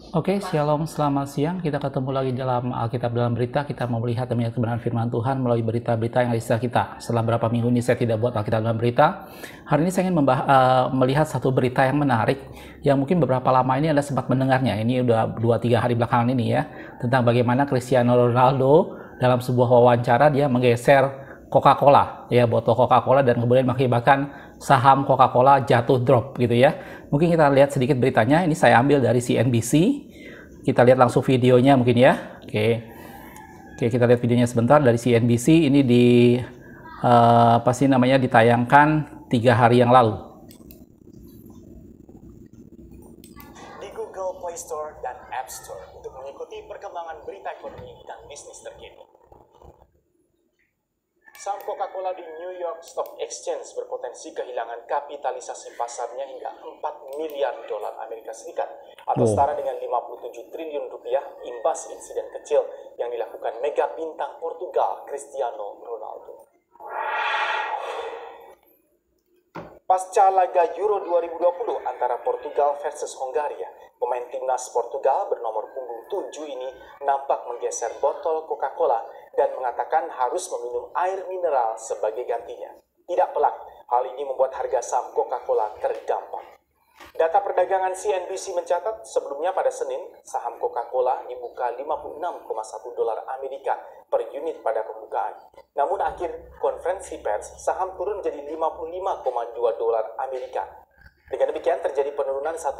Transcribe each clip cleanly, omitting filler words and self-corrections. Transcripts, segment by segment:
Oke, Shalom, selamat siang. Kita ketemu lagi dalam Alkitab dalam berita. Kita mau melihat dan melihat kebenaran firman Tuhan melalui berita-berita yang ada di sekitar kita. Setelah beberapa minggu ini saya tidak buat Alkitab dalam berita. Hari ini saya ingin melihat satu berita yang menarik, yang mungkin beberapa lama ini Anda sempat mendengarnya. Ini udah 2-3 hari belakangan ini ya, tentang bagaimana Cristiano Ronaldo dalam sebuah wawancara dia menggeser Coca-Cola, ya, botol Coca-Cola, dan kemudian mengakibatkan saham Coca-Cola jatuh drop gitu ya. Mungkin kita lihat sedikit beritanya. Ini saya ambil dari CNBC. Kita lihat langsung videonya mungkin ya. Oke, kita lihat videonya sebentar dari CNBC. Ini ditayangkan 3 hari yang lalu. Di Google Play Store dan App Store untuk mengikuti perkembangan berita ekonomi dan bisnis terkini. Saham Coca-Cola di New York Stock Exchange berpotensi kehilangan kapitalisasi pasarnya hingga 4 miliar dolar Amerika Serikat atau setara dengan 57 triliun rupiah imbas insiden kecil yang dilakukan mega bintang Portugal Cristiano Ronaldo. Pasca laga Euro 2020 antara Portugal versus Hongaria, pemain timnas Portugal bernomor punggung 7 ini nampak menggeser botol Coca-Cola dan mengatakan harus meminum air mineral sebagai gantinya. Tidak pelak, hal ini membuat harga saham Coca-Cola terdampak. Data perdagangan CNBC mencatat sebelumnya pada Senin, saham Coca-Cola dibuka 56,1 dolar Amerika per unit pada pembukaan. Namun akhir konferensi pers, saham turun menjadi 55,2 dolar Amerika. Dengan demikian terjadi penurunan 1,6%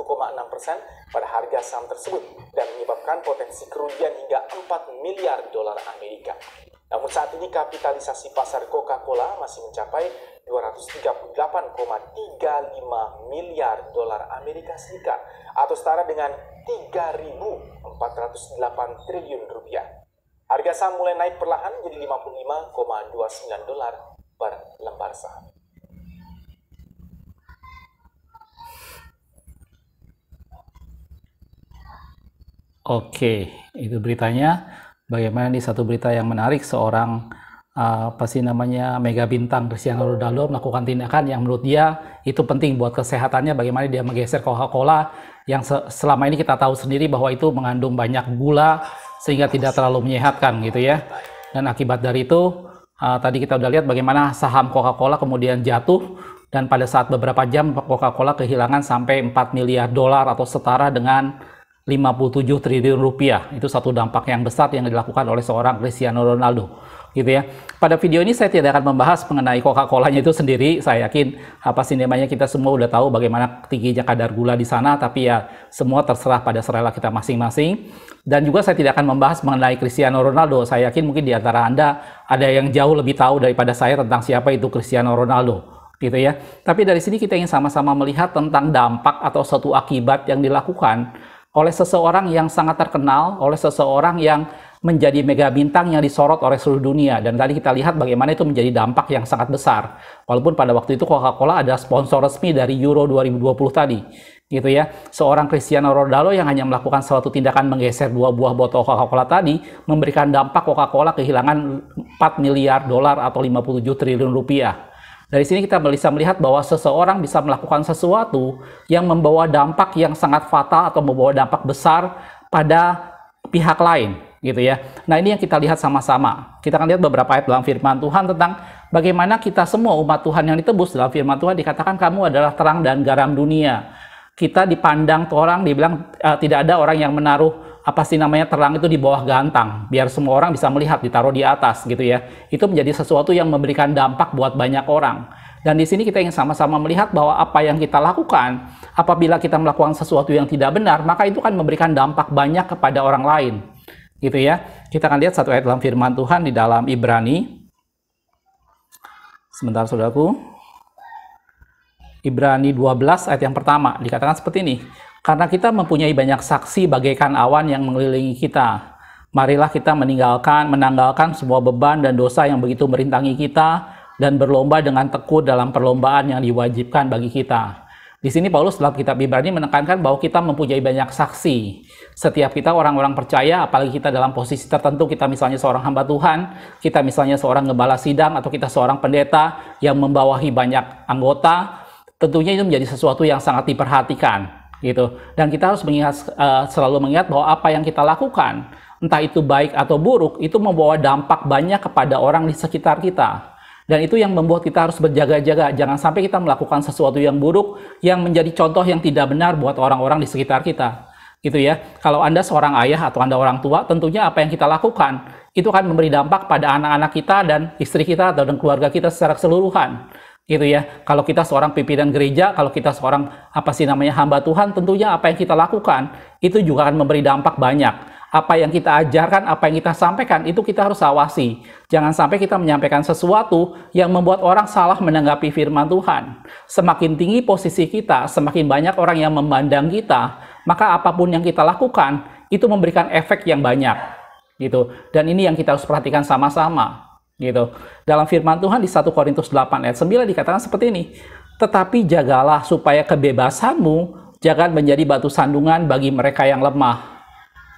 pada harga saham tersebut dan menyebabkan potensi kerugian hingga 4 miliar dolar Amerika. Namun saat ini kapitalisasi pasar Coca-Cola masih mencapai 238,35 miliar dolar Amerika Serikat atau setara dengan 3.408 triliun rupiah. Harga saham mulai naik perlahan menjadi 55,29 dolar per lembar saham. Oke, itu beritanya. Bagaimana di satu berita yang menarik, seorang mega bintang Cristiano Ronaldo melakukan tindakan yang menurut dia itu penting buat kesehatannya. Bagaimana dia menggeser Coca-Cola yang selama ini kita tahu sendiri bahwa itu mengandung banyak gula sehingga tidak terlalu menyehatkan gitu ya. Dan akibat dari itu tadi kita udah lihat bagaimana saham Coca-Cola kemudian jatuh, dan pada saat beberapa jam Coca-Cola kehilangan sampai 4 miliar dolar atau setara dengan 57 triliun rupiah. Itu satu dampak yang besar yang dilakukan oleh seorang Cristiano Ronaldo gitu ya. Pada video ini saya tidak akan membahas mengenai Coca-Colanya itu sendiri. Saya yakin kita semua udah tahu bagaimana tingginya kadar gula di sana, tapi ya semua terserah pada selera kita masing-masing. Dan juga saya tidak akan membahas mengenai Cristiano Ronaldo. Saya yakin mungkin di antara Anda ada yang jauh lebih tahu daripada saya tentang siapa itu Cristiano Ronaldo gitu ya. Tapi dari sini kita ingin sama-sama melihat tentang dampak atau suatu akibat yang dilakukan oleh seseorang yang sangat terkenal, oleh seseorang yang menjadi mega bintang yang disorot oleh seluruh dunia. Dan tadi kita lihat bagaimana itu menjadi dampak yang sangat besar. Walaupun pada waktu itu Coca-Cola adalah sponsor resmi dari Euro 2020 tadi. Gitu ya. Seorang Cristiano Ronaldo yang hanya melakukan suatu tindakan menggeser 2 buah botol Coca-Cola tadi memberikan dampak Coca-Cola kehilangan 4 miliar dolar atau 57 triliun rupiah. Dari sini kita bisa melihat bahwa seseorang bisa melakukan sesuatu yang membawa dampak yang sangat fatal atau membawa dampak besar pada pihak lain, gitu ya. Nah, ini yang kita lihat sama-sama. Kita akan lihat beberapa ayat dalam firman Tuhan tentang bagaimana kita semua umat Tuhan yang ditebus. Dalam firman Tuhan dikatakan kamu adalah terang dan garam dunia. Kita dipandang orang, dibilang tidak ada orang yang menaruh terang itu di bawah gantang, biar semua orang bisa melihat, ditaruh di atas gitu ya. Itu menjadi sesuatu yang memberikan dampak buat banyak orang. Dan di sini kita ingin sama-sama melihat bahwa apa yang kita lakukan, apabila kita melakukan sesuatu yang tidak benar, maka itu kan memberikan dampak banyak kepada orang lain gitu ya. Kita akan lihat satu ayat dalam firman Tuhan di dalam Ibrani. Sebentar saudaraku. Ibrani 12 ayat yang pertama dikatakan seperti ini. Karena kita mempunyai banyak saksi bagaikan awan yang mengelilingi kita. Marilah kita menanggalkan semua beban dan dosa yang begitu merintangi kita dan berlomba dengan tekun dalam perlombaan yang diwajibkan bagi kita. Di sini Paulus dalam kitab Ibrani menekankan bahwa kita mempunyai banyak saksi. Setiap kita orang-orang percaya, apalagi kita dalam posisi tertentu, kita misalnya seorang hamba Tuhan, kita misalnya seorang gembala sidang, atau kita seorang pendeta yang membawahi banyak anggota, tentunya itu menjadi sesuatu yang sangat diperhatikan. gitu. Dan kita harus selalu mengingat bahwa apa yang kita lakukan, entah itu baik atau buruk, itu membawa dampak banyak kepada orang di sekitar kita. Dan itu yang membuat kita harus berjaga-jaga. Jangan sampai kita melakukan sesuatu yang buruk yang menjadi contoh yang tidak benar buat orang-orang di sekitar kita. Gitu ya. Kalau Anda seorang ayah atau Anda orang tua, tentunya apa yang kita lakukan itu akan memberi dampak pada anak-anak kita dan istri kita atau dan keluarga kita secara keseluruhan. Gitu ya. Kalau kita seorang pimpinan gereja, kalau kita seorang hamba Tuhan, tentunya apa yang kita lakukan itu juga akan memberi dampak banyak. Apa yang kita ajarkan, apa yang kita sampaikan, itu kita harus awasi. Jangan sampai kita menyampaikan sesuatu yang membuat orang salah menanggapi firman Tuhan. Semakin tinggi posisi kita, semakin banyak orang yang memandang kita, maka apapun yang kita lakukan, itu memberikan efek yang banyak. Gitu. Dan ini yang kita harus perhatikan sama-sama. Gitu. Dalam firman Tuhan di 1 Korintus 8 ayat 9 dikatakan seperti ini. Tetapi jagalah supaya kebebasanmu jangan menjadi batu sandungan bagi mereka yang lemah.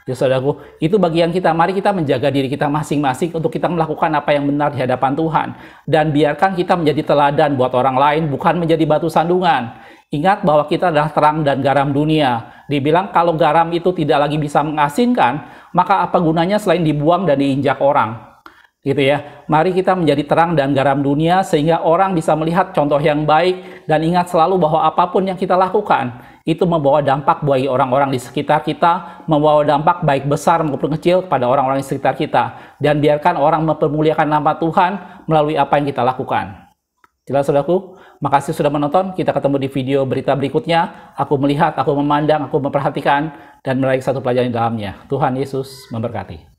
Ya saudaraku, itu bagian kita. Mari kita menjaga diri kita masing-masing untuk kita melakukan apa yang benar di hadapan Tuhan. Dan biarkan kita menjadi teladan buat orang lain, bukan menjadi batu sandungan. Ingat bahwa kita adalah terang dan garam dunia. Dibilang kalau garam itu tidak lagi bisa mengasinkan, maka apa gunanya selain dibuang dan diinjak orang? Gitu ya. Mari kita menjadi terang dan garam dunia sehingga orang bisa melihat contoh yang baik, dan ingat selalu bahwa apapun yang kita lakukan itu membawa dampak bagi orang-orang di sekitar kita, membawa dampak baik besar maupun kecil kepada orang-orang di sekitar kita. Dan biarkan orang mempermuliakan nama Tuhan melalui apa yang kita lakukan. Jelas saudaraku? Makasih sudah menonton. Kita ketemu di video berita berikutnya. Aku melihat, aku memandang, aku memperhatikan, dan meraih satu pelajaran di dalamnya. Tuhan Yesus memberkati.